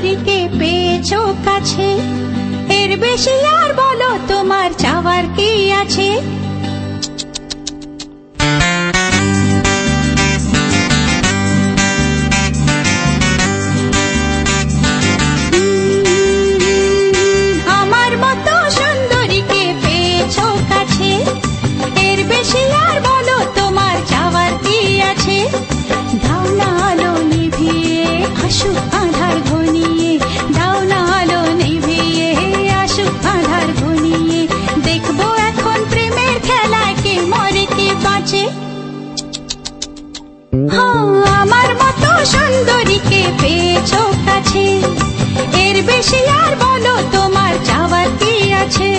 সুন্দরীকে পেয়েছো কাছে, এর বেশি আর বলো তোমার চাওয়ার কি আছে? আমার মতো সুন্দরীকে পেয়েছো কাছে, এর বেশি আর বলো তোমার চাওয়ার কি আছে? দাও না আলো নিভিয়ে আসুক আঁধার ঘনিয়ে, দাও না আলো নিভিয়ে আসুক আঁধার ঘনিয়ে, দেখবো এখন প্রেমের খেলায় কে মরে কে বাঁচে। আমার মতো সুন্দরীকে পেয়েছো কাছে, এর বেশি আর বলো তোমার চাওয়ার কি আছে?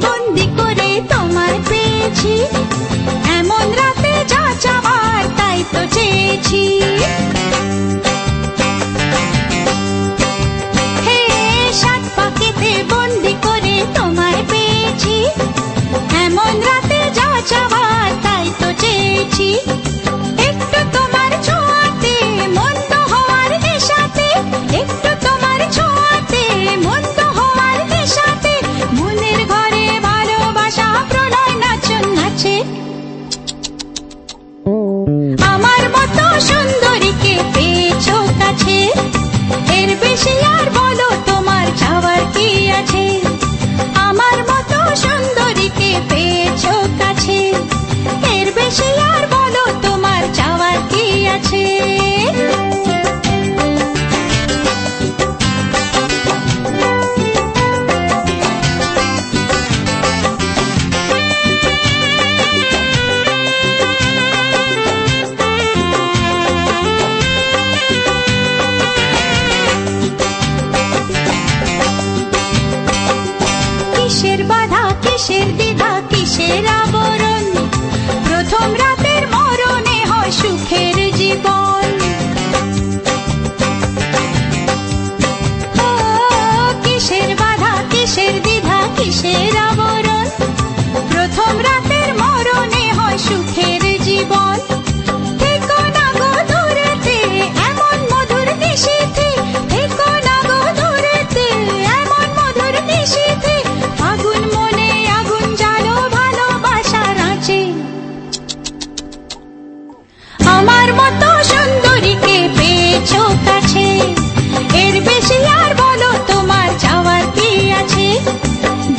বন্দি করে তোমার পেয়েছি, এমন রাতে যা চাওয়ার তাই তো চেয়েছি। হে সাত পাখিতে বন্দি করে তোমায় পেয়েছি, এমন রাতে যা চাওয়ার তাই তো চেয়েছি। একটু তোমার ছোঁয়াতে মন্দ হওয়ার নেশাতে, একটু তোমার ছোঁয়াতে মন্দ হওয়ার নেশাতে, মনের ঘরে ভালোবাসা প্রলয় নাচন নাচে। আমার মতো সুন্দরীকে পেয়েছো কাছে, এর বেশি আর বলো তোমার চাওয়ার কি আছে? আমার মতো সুন্দরীকে পেয়েছো কাছে, এর বেশি আর বলো তোমার চাওয়ার কি আছে? কিসের বাধা কিসের দ্বিধা কিসের আবরণ, প্রথম রাতের মরণে হয় সুখের জীবন। কিসের বাধা কিসের দ্বিধা কিসের আবরণ, প্রথম রাতের মরণে হয় সুখের জীবন। থেকো না গো দূরেতে এমন মধুর নিশীথে, থেকো না গো দূরেতে এমন মধুর নিশীথে, আগুন মনে আগুন জ্বালো ভালোবাসার আঁচে। আমার মতো সুন্দরীকে পেয়েছো কাছে, এর বেশি আর বলো তোমার চাওয়ার কি আছে?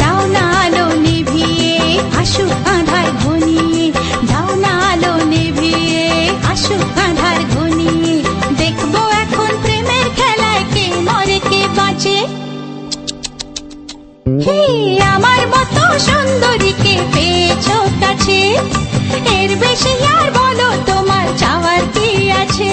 দাও না আলো নিভিয়ে আসুক আঁধার ঘনিয়ে, দাও না আলো নিভিয়ে আসুক আঁধার ঘনিয়ে, দেখবো এখন প্রেমের খেলায় কে মরে কে বাঁচে। হে আমার মতো সুন্দরীকে পেয়েছো কাছে, এর বেশি আর বলো তোমার চাওয়ার কি আছে?